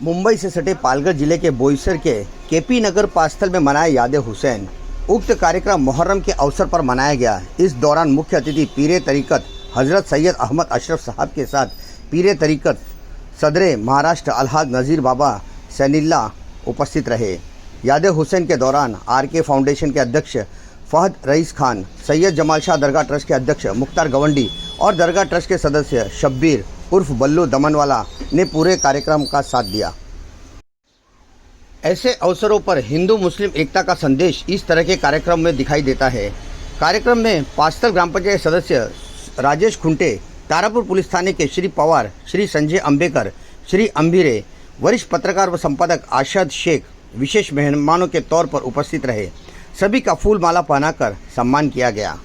मुंबई से सटे पालघर जिले के बोईसर के केपी नगर पास्थल में मनाया याद हुसैन। उक्त कार्यक्रम मुहर्रम के अवसर पर मनाया गया। इस दौरान मुख्य अतिथि पीरे तरीक़त हजरत सैयद अहमद अशरफ साहब के साथ पीरे तरीक़त सदरे महाराष्ट्र अलहाज नज़ीर बाबा सैनिल्ला उपस्थित रहे। याद हुसैन के दौरान आरके फाउंडेशन के अध्यक्ष फहद रईस खान, सैयद जमाल शाह दरगाह ट्रस्ट के अध्यक्ष मुख्तार गवंडी और दरगाह ट्रस्ट के सदस्य शब्बीर उर्फ बल्लू दमनवाला ने पूरे कार्यक्रम का साथ दिया। ऐसे अवसरों पर हिंदू मुस्लिम एकता का संदेश इस तरह के कार्यक्रम में दिखाई देता है। कार्यक्रम में पास्थल ग्राम पंचायत सदस्य राजेश खुंटे, तारापुर पुलिस थाने के श्री पवार, श्री संजय अंबेकर, श्री अंबिरे, वरिष्ठ पत्रकार व संपादक आशद शेख विशेष मेहमानों के तौर पर उपस्थित रहे। सभी का फूल माला पहनाकर सम्मान किया गया।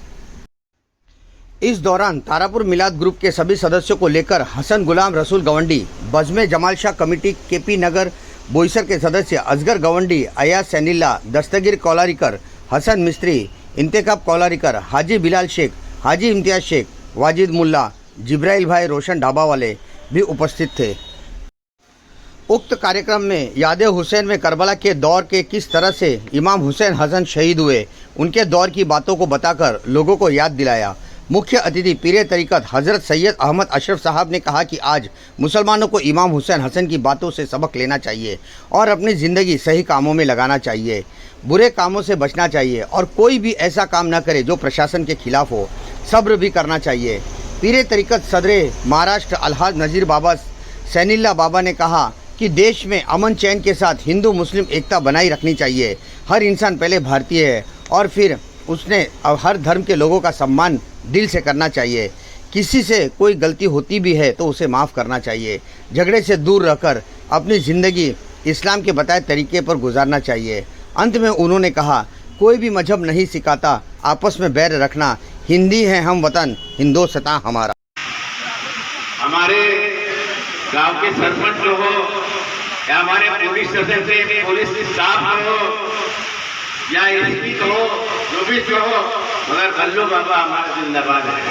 इस दौरान तारापुर मिलाद ग्रुप के सभी सदस्यों को लेकर हसन गुलाम रसूल गवंडी, बज़्मे जमाल शाह कमेटी केपी नगर बोईसर के सदस्य असगर गवंडी, अयाज सैनिल्ला, दस्तगीर कौलारिकर, हसन मिस्त्री, इंतखाब कौलारिकर, हाजी बिलाल शेख, हाजी इम्तियाज शेख, वाजिद मुल्ला, जिब्राइल भाई रोशन ढाबा वाले भी उपस्थित थे। उक्त कार्यक्रम में याद हुसैन में करबला के दौर के किस तरह से इमाम हुसैन हसन शहीद हुए, उनके दौर की बातों को बताकर लोगों को याद दिलाया। मुख्य अतिथि पीरे तरीक़त हज़रत सैयद अहमद अशरफ साहब ने कहा कि आज मुसलमानों को इमाम हुसैन हसन की बातों से सबक लेना चाहिए और अपनी ज़िंदगी सही कामों में लगाना चाहिए, बुरे कामों से बचना चाहिए और कोई भी ऐसा काम न करे जो प्रशासन के खिलाफ हो। सब्र भी करना चाहिए। पीरे तरीक़त सदरे महाराष्ट्र अलहाज नज़ीर बाबा सैनिल्ला बाबा ने कहा कि देश में अमन चैन के साथ हिंदू मुस्लिम एकता बनाई रखनी चाहिए। हर इंसान पहले भारतीय है और फिर उसने हर धर्म के लोगों का सम्मान दिल से करना चाहिए। किसी से कोई गलती होती भी है तो उसे माफ़ करना चाहिए। झगड़े से दूर रहकर अपनी ज़िंदगी इस्लाम के बताए तरीके पर गुजारना चाहिए। अंत में उन्होंने कहा, कोई भी मजहब नहीं सिखाता आपस में बैर रखना। हिंदी है हम वतन, हिंदुस्तान हमारा। हमारे गांव के सरपंच हो या हमारे पुलिस सदस्य, पुलिस स्टाफ हो या एसपी हो, जो भी हो, मगर कल्लू बाबा हमारा जिंदाबाद है।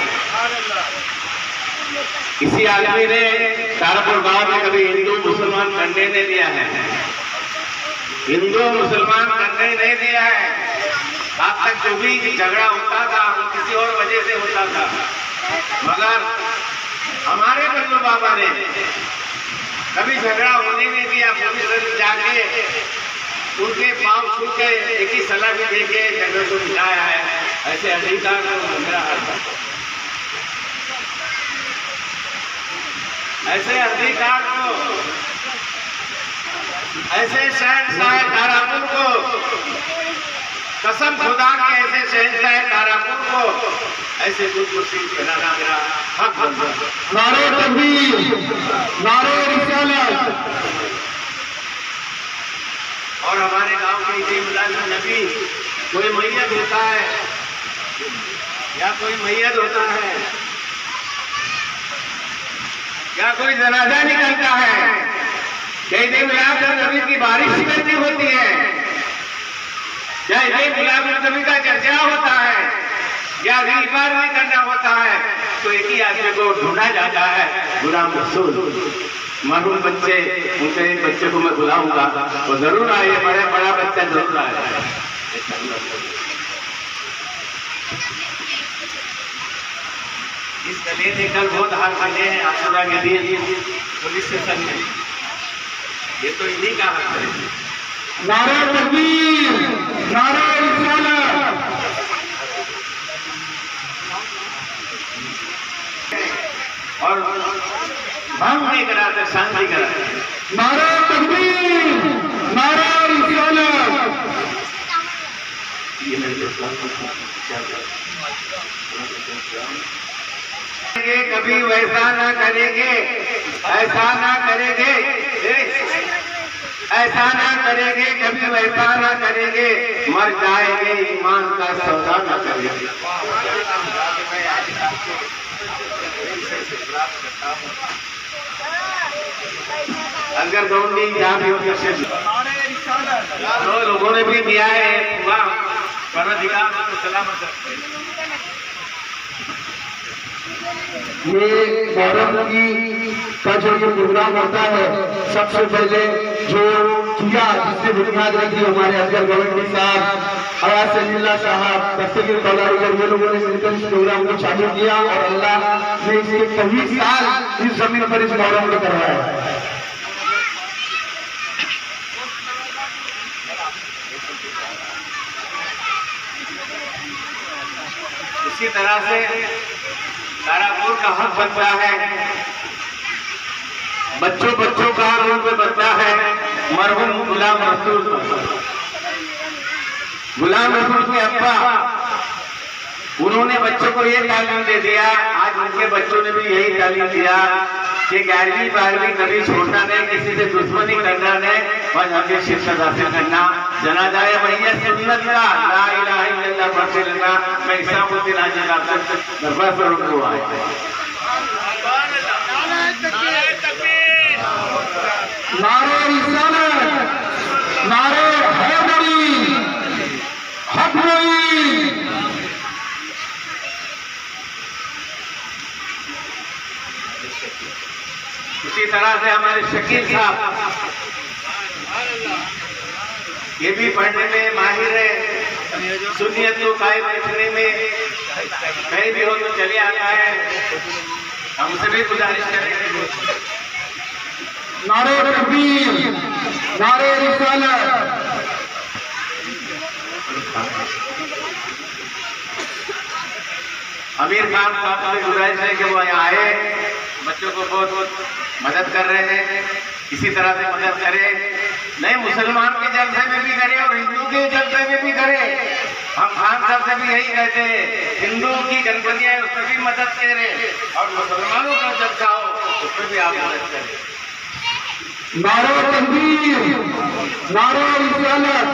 किसी आदमी ने तारापुर गांव में कभी हिंदू मुसलमान करने नहीं दिया है, हिंदू मुसलमान करने नहीं दिया है। अब तक जो भी झगड़ा होता था वो किसी और वजह से होता था, मगर हमारे कल्लू बाबा ने कभी झगड़ा होने नहीं दिया। पुलिस जाके उनके पांव छू के एक ही सलाह भी दे के झगड़े को मिटाया है। ऐसे अधिकार मेरा ऐसे अधिकार को, ऐसे शहंशाह तारापुर को, कसम खुदा के ऐसे शहंशाह तारापुर को ऐसे कुछ मुसीबत बनाना मेरा हक बनता है। नारे तकबीर, नारे रिसालत। और हमारे गांव के ईद मिलाद नबी कोई मैयत होता है या कोई मैयत होता है या कोई जनाजा निकलता है, ईद मिलाद नबी की बारिश इकट्ठी होती है या ईद मिलाद नबी का चर्चा होता है या रीबार भी करना होता है, तो एक ही आदमी को ढूंढा जाता है, गुलाम रसूल। मरहूम बच्चे, उनके एक बच्चे को मैं बुलाऊंगा, वो जरूर आए, बड़ा बच्चा जरूर आए। इस गले ने कल बहुत हाथ बने हैं आशुरा के लिए पुलिस स्टेशन में, ये तो इन्हीं का हक है। नारे तकबीर, नारे रिसालत। और भंग नहीं कराते, शांति कराते। नारे तकबीर, नारे रिसालत। कभी वैसा ना करेंगे, ऐसा ना करेंगे, ऐसा ना करेंगे, कभी वैसा ना करेंगे, मर जाएंगे ईमान का सौदा ना करेंगे। अगर गौंडी जहाँ भी हो तो लोगों ने भी दिया है, परवरदिगार को सलामत रखे। ये गौरव की का जो ये प्रोग्राम होता है, सबसे पहले जो किया, जिससे बुनियाद रखी हमारे अफजल गवर्नमेंट साहब, अयाज सलील्लाह साहब, दस्तगीर कौलारीगर, ये लोगों ने मिलकर इस प्रोग्राम को चालू किया और अल्लाह ने इसे कई साल इस जमीन पर इस मुहर्रम को करवाया। इसी तरह से तारापुर का हक बनता है, बच्चों का रोल में बनता है मरहूम गुलाम रसूल के अब्बा। उन्होंने बच्चों को ये तालीम दे दिया, आज उनके बच्चों ने भी यही तालीम दिया कि 11वीं 12वीं कभी छोड़ना नहीं, किसी से दुश्मनी करना नहीं और हमें शिक्षक हासिल करना। जनाजाए भैया सुन्नत का ला इलाहा इल्लल्लाह पढ़ते रहना। मैं इस्लामुद्दीन हाजी डॉक्टर दरबार पर हुआ है। नारे रिसालत, नारे हैदरी, हक मोईन। इसी तरह से हमारे शकील साहब, ये भी पढ़ने में माहिर है, सुन्नियत को कायम रखने में कहीं भी हो तो चले आता है। हमसे भी गुजारिश करेंगे, नारे तकबीर, नारे रिसालत। आमिर खान साहब से गुजारिश है कि वो यहाँ आए, बच्चों को बहुत मदद कर रहे हैं, इसी तरह से मदद करें। नहीं, मुसलमान के जलसे में भी करे और हिंदू के जलसे में भी करे। हम खान साहब से भी यही कहते हैं, हिंदू की गणपतियाँ है उसमें भी मदद करें और मुसलमानों का जलसा हो उसमें भी आप मदद करें। नारे तकबीर, नारे रिसालत।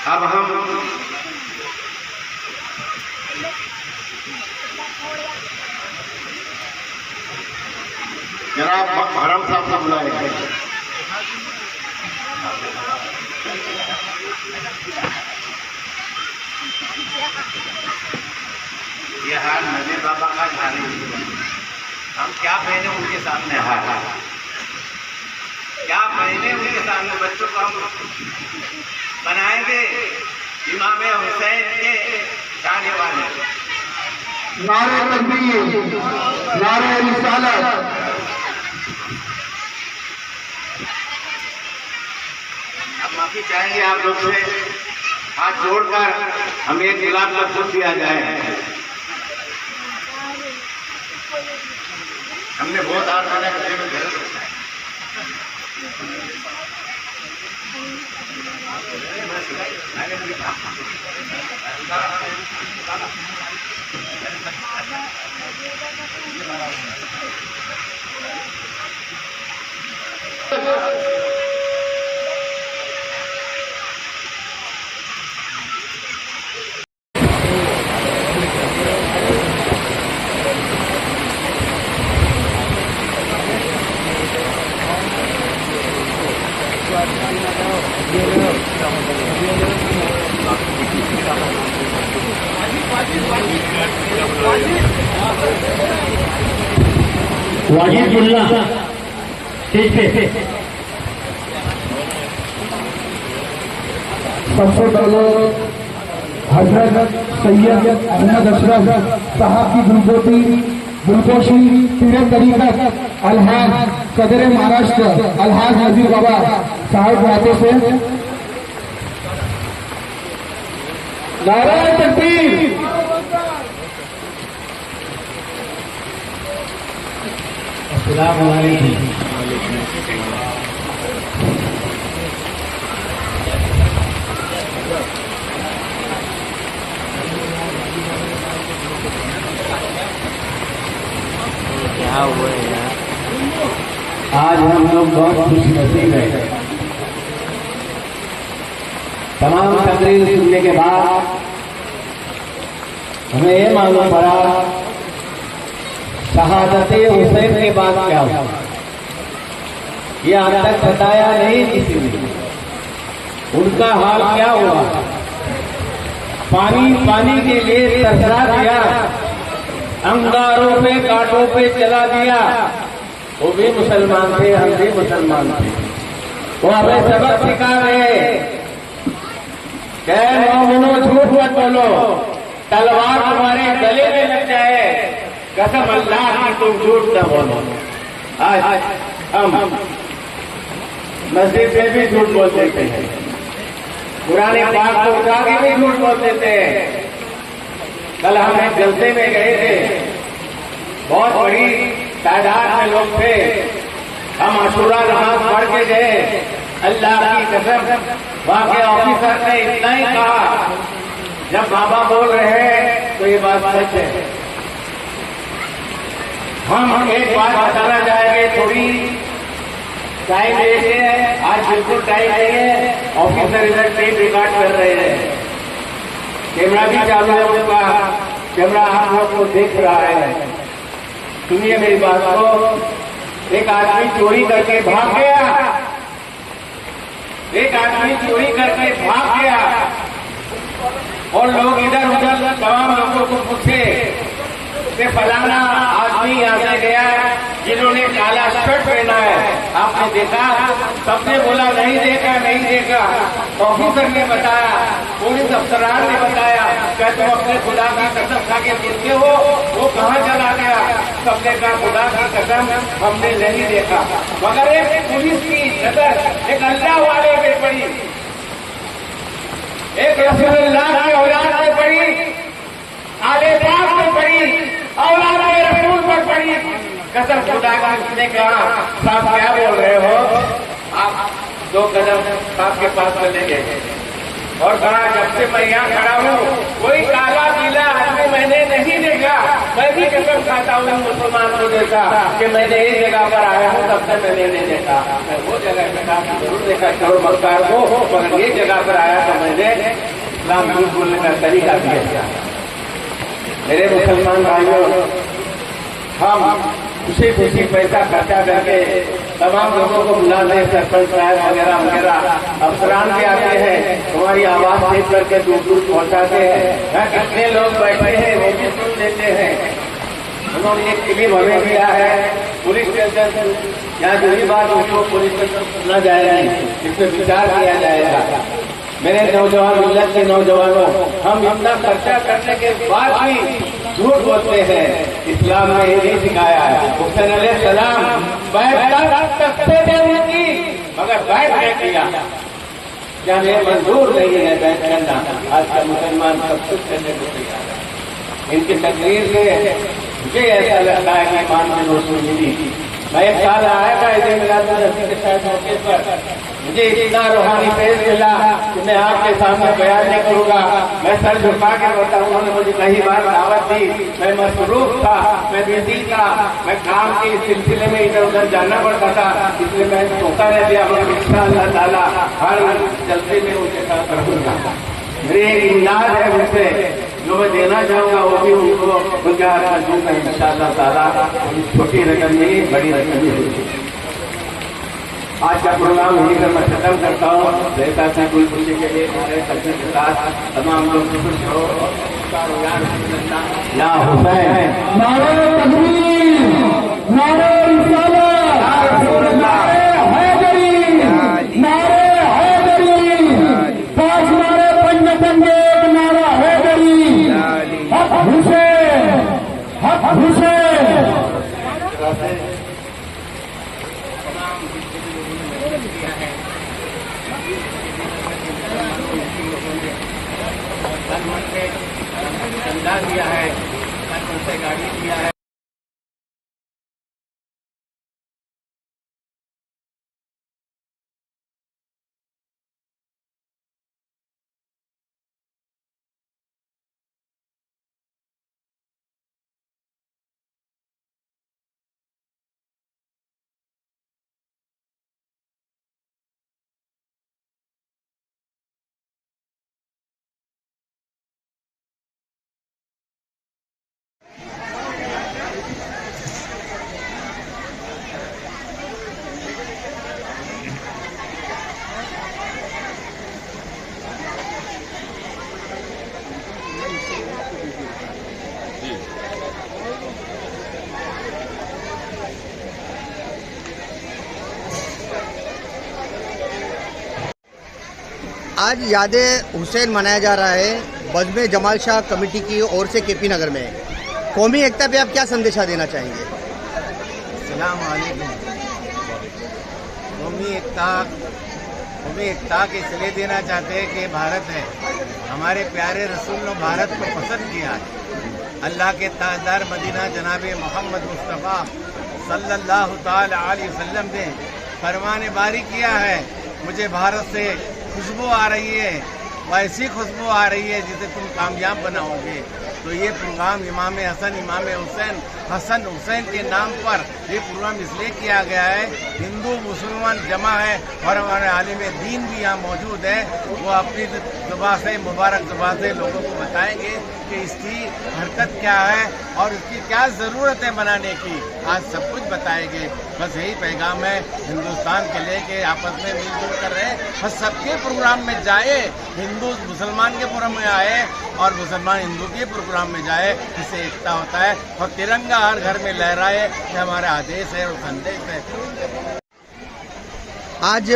अब हम जनाब हरम साहब से बुलाएंगे। ये हार नजर बाबा का हार है। हम क्या पहने उनके सामने हार, क्या पहने उनके सामने। बच्चों को हम बनाएंगे इमाम हुसैन के चाहने वाले। नारे तकबीर, नारे रिसालत। अब माफी चाहेंगे आप लोग से, हाथ जोड़कर हमें एक गुलाब का फूल दिया जाए। हमने बहुत हार खाना करने में गलत रखा है। वाजिबुल्लाह स्टेज पे। सबसे पहले हजरत सैयद अहमद अशरफ साहब की गुलपोशी पीर तरीक़त अलहाज सदर महाराष्ट्र अलहाज नजीर बाबा साहब के हाथों से नारे तकबीर। अस्सलाम वालेकुम। क्या हुआ है यार, आज हम लोग बहुत खुशनसीब हैं। तमाम तकरीर सुनने के बाद हमें ये मालूम पड़ा शहादत हुसैन के बाद क्या हुआ, ये आज तक बताया नहीं किसी ने। उनका हाल क्या हुआ? पानी पानी के लिए तरसा दिया, अंगारों पे कांटों पे चला दिया। वो भी मुसलमान थे, हम भी मुसलमान थे। वो हमें सबक सिखा रहे, कह मोमिनो झूठ मत बोलो, तलवार तुम्हारे गले में लग जाए, कसम अल्लाह की तुम झूठ न बोलो। आज हम मस्जिद में भी झूठ बोल देते हैं, पुराने पाक को उठा के भी झूठ बोल देते हैं। कल हम एक जलसे में गए थे, बहुत बड़ी तादाद में लोग थे। हम अशूरा नमाज पढ़ के गए, अल्लाह की कसम वहां के ऑफिसर ने इतना ही कहा, जब बाबा बोल रहे हैं तो ये बात सच है। हम एक बात बताना चाहेंगे, थोड़ी टाइम देते हैं, आज बिल्कुल टाइम नहीं है। ऑफिसर इधर टेप रिकॉर्ड कर रहे हैं, कैमरा भी चालू है उनका, कैमरा आप लोग को देख रहा है। सुनिए मेरी बात को, एक आदमी चोरी करके भाग गया, एक आदमी चोरी करके भाग गया और लोग इधर उधर तमाम लोगों को पूछे कि फलाना आदमी यहाँ से गया जिन्होंने काला शर्ट पहना है, आपने देखा? सबने बोला नहीं देखा, नहीं देखा। ऑफिसर ने बताया, पुलिस अफसरान ने बताया, क्या तुम अपने खुदा की कसम खा के देखते हो वो कहाँ चला गया? सबने कहा खुदा की कसम हमने नहीं देखा। मगर एक पुलिस की नजर एक अल्लाह वाले पे पड़ी, एक रसूलुल्लाह की औलाद पे पड़ी, आले पाक पे पड़ी, औलाद रसूल पर पड़ी। कसम खुदा का उसने कहा, साहब क्या बोल रहे हो? आप 2 कदम साहब के पास चले गए और कहा, जब से मैं यहाँ खड़ा हूँ कोई काला पीला आदमी मैंने नहीं देखा। मैं भी कसम खाता हूँ मुसलमान को देखा कि मैंने एक जगह पर आया हूँ, तब से मैंने नहीं देखा। मैं वो जगह देखा जरूर देखा करोड़ मक्कार को, मगर ये जगह पर आया तो मैंने इस्लाम झूठ बोलने का तरीका दिया। मेरे मुसलमान भाइयों, हम खुशी खुशी पैसा खर्चा करके तमाम लोगों को बुला दे, सरपंच साहब वगैरह वगैरह अफसरान भी आते हैं, तुम्हारी आवाज सेव करके दूर दूर पहुंचाते हैं। यहाँ कितने लोग बैठे हैं वो भी सुन लेते हैं। उन्होंने एक क्लिप हमें दिया है, पुलिस स्टेशन, यहाँ जो भी बात उसको पुलिस स्टेशन सुना जाएगा, इसमें विचार किया जाएगा। मेरे नौजवान मिल्लत के नौजवानों, हम इतना खर्चा करने के बाद भी झूठ बोलते हैं। इस्लाम ने यही सिखाया है। हुसैन अलैहिस्सलाम बैठकर तख्ते पे उनकी, मगर बैठ नहीं किया, क्या हमें मंजूर नहीं है बैठ करना। आज का मुसलमान सब कुछ करने को तैयार है। इनकी तकरीर से मुझे ऐसा लगता है कि ईमान में रोशनी मिली। मैं एक साल आया था इधर मिलादुन्नबी के शायद मौके पर, मुझे इतना रूहानी पेश मिला कि मैं आपके सामने बयान नहीं करूंगा। मैं सर झुका के बताऊं, उन्होंने मुझे कई बार दावत दी, मैं मसरूफ था, मैं बिजी था, मैं काम के सिलसिले में इधर उधर जाना पड़ता था, इसलिए मैं धोखा नहीं दिया। मगर इंशाअल्लाह ताला हर जल्दी में उनके साथ रहूंगा। मेरी एक इमदाद है उनसे, जो मैं देना चाहूंगा वो भी उनको उनके हाथ में दूंगा इंशाअल्लाह ताला। छोटी रकम नहीं, बड़ी रकम नहीं होगी। आज का प्रोग्राम यही कर मैं खत्म करता हूँ। जैसा कि कोई खुशी के लिए हमारे सभी के साथ तमाम लोग खुश हो। या हुसैन, नारे तकबीर, नारे रिसालत, नारे हैदरी, नारे हैदरी, 5 नारे पंजतन में एक नारा हैदरी, हक हुसैन, हक हुसैन। चंदा दिया है, गाड़ी दिया है। आज यादे हुसैन मनाया जा रहा है बज़्म जमाल शाह कमेटी की ओर से केपी नगर में। कौमी एकता पे आप क्या संदेशा देना चाहेंगे? अस्सलाम वालेकुम। कौमी एकता के इसलिए देना चाहते हैं कि भारत है, हमारे प्यारे रसूल ने भारत को पसंद किया है। अल्लाह के ताजदार मदीना जनाब मोहम्मद मुस्तफ़ा सल्लल्लाहु ताला अलैहि वसल्लम ने फरमान बारी किया है, मुझे भारत से खुशबू आ रही है, वैसी खुशबू आ रही है जिसे तुम कामयाब बनाओगे। तो ये प्रोग्राम इमाम हसन हुसैन के नाम पर ये प्रोग्राम इसलिए किया गया है, हिंदू मुसलमान जमा है और हमारे आलिम दीन भी यहाँ मौजूद है। वो अपनी ज़ुबान से मुबारक ज़ुबान से लोगों को बताएंगे कि इसकी हरकत क्या है और इसकी क्या ज़रूरत है बनाने की, आज सब कुछ बताएंगे। बस यही पैगाम है हिंदुस्तान के लिए कि आपस में मिलजुल कर रहे, बस सबके प्रोग्राम में जाए, हिंदू मुसलमान के प्रोग्राम में आए और मुसलमान हिंदू के प्रोग्राम में जाए, इससे एकता होता है और तिरंगा हर घर में लहराए, ये हमारा आदेश है और संदेश है। आज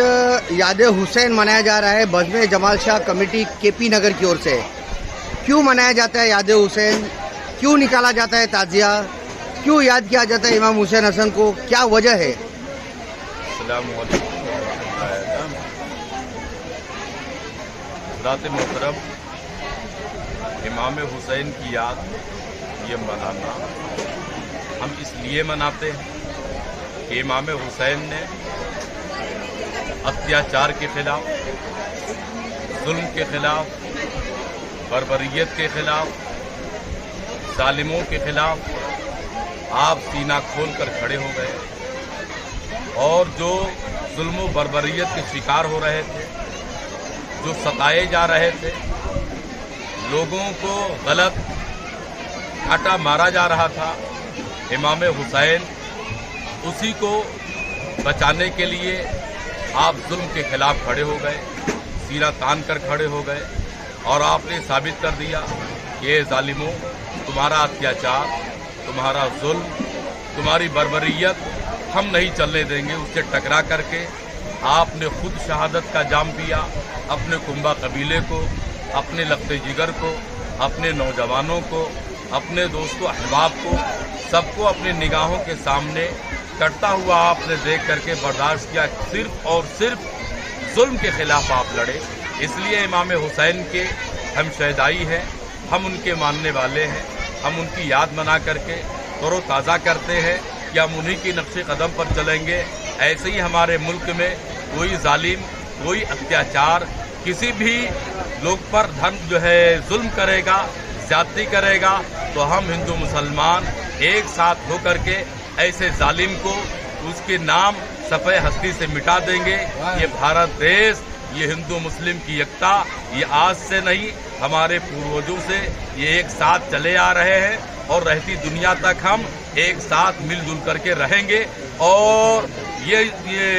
यादे हुसैन मनाया जा रहा है बज़्म जमाल शाह कमेटी केपी नगर की ओर से। क्यों मनाया जाता है यादे हुसैन? क्यों निकाला जाता है ताजिया? क्यों याद किया जाता है इमाम हुसैन हसन को? क्या वजह है? रात मोहतरम इमाम हुसैन की याद ये मनाना हम इसलिए मनाते हैं कि इमाम हुसैन ने अत्याचार के खिलाफ, जुल्म के खिलाफ, बर्बरियत के खिलाफ, जालिमों के खिलाफ आप सीना खोल कर खड़े हो गए और जो जुल्म बर्बरियत के शिकार हो रहे थे, जो सताए जा रहे थे, लोगों को गलत काटा मारा जा रहा था, इमाम हुसैन उसी को बचाने के लिए आप जुल्म के खिलाफ खड़े हो गए, सीना तान कर खड़े हो गए और आपने साबित कर दिया कि ये जालिमों, तुम्हारा अत्याचार, तुम्हारा जुल्म, तुम्हारी बर्बरियत हम नहीं चलने देंगे। उससे टकरा करके आपने खुद शहादत का जाम पिया, अपने कुंबा कबीले को, अपने लफ्ते जिगर को, अपने नौजवानों को, अपने दोस्तों अहबाब को, सबको अपनी निगाहों के सामने कटता हुआ आपने देख करके बर्दाश्त किया। सिर्फ और सिर्फ जुल्म के खिलाफ आप लड़े। इसलिए इमाम हुसैन के हम शहदाई हैं, हम उनके मानने वाले हैं, हम उनकी याद मना करके तरो ताज़ा करते हैं कि हम उन्हीं की नक्शे कदम पर चलेंगे। ऐसे ही हमारे मुल्क में कोई जालिम, कोई अत्याचार, किसी भी लोग पर धन जो है जुल्म करेगा, ज्यादती करेगा, तो हम हिंदू मुसलमान एक साथ होकर के ऐसे जालिम को उसके नाम सफ़े हस्ती से मिटा देंगे। ये भारत देश, ये हिंदू मुस्लिम की एकता, ये आज से नहीं, हमारे पूर्वजों से ये एक साथ चले आ रहे हैं और रहती दुनिया तक हम एक साथ मिलजुल करके रहेंगे। और ये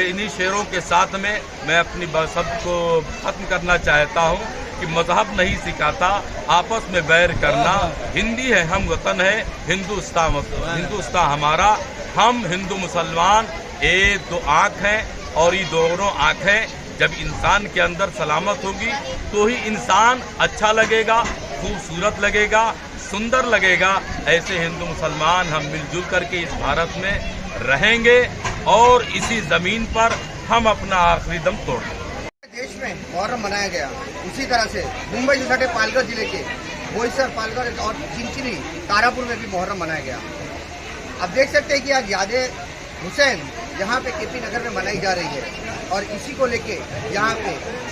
इन्हीं शेरों के साथ में मैं अपनी शब्द को ख़त्म करना चाहता हूँ कि मजहब नहीं सिखाता आपस में बैर करना। हिंदी है, हम वतन है हिंदुस्तान हमारा। हम हिंदू मुसलमान एक दो आँख हैं और ये दोनों आँखें जब इंसान के अंदर सलामत होगी तो ही इंसान अच्छा लगेगा, खूबसूरत लगेगा, सुंदर लगेगा। ऐसे हिंदू मुसलमान हम मिलजुल करके इस भारत में रहेंगे और इसी ज़मीन पर हम अपना आखिरी दम तोड़ेंगे। देश में मुहर्रम मनाया गया, उसी तरह से मुंबई जिले पालघर जिले के बोईसर, पालघर और चिंचिनी, तारापुर में भी मुहर्रम मनाया गया। अब देख सकते हैं कि आज यादे हुसैन यहाँ पे केपी नगर में मनाई जा रही है और इसी को लेके यहाँ पे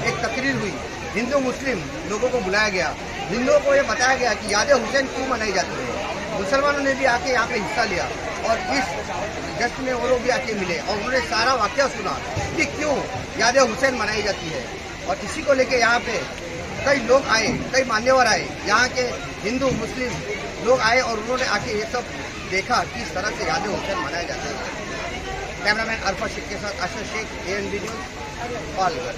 एक तकरीर हुई, हिंदू मुस्लिम लोगों को बुलाया गया, हिंदुओं को ये बताया गया कि यादे हुसैन क्यों मनाई जाती है। मुसलमानों ने भी आके यहाँ पे हिस्सा लिया और इस जश्न में वो लोग भी आके मिले और उन्होंने सारा वाक़या सुना कि क्यों यादे हुसैन मनाई जाती है। और इसी को लेके यहाँ पे कई लोग आए, कई मान्यवर आए, यहाँ के हिंदू मुस्लिम लोग आए और उन्होंने आके ये सब देखा किस तरह से यादे हुसैन मनाया जाता है। कैमरामैन अरफा शेख के साथ आशा शेख, ANB न्यूज़, पालघर।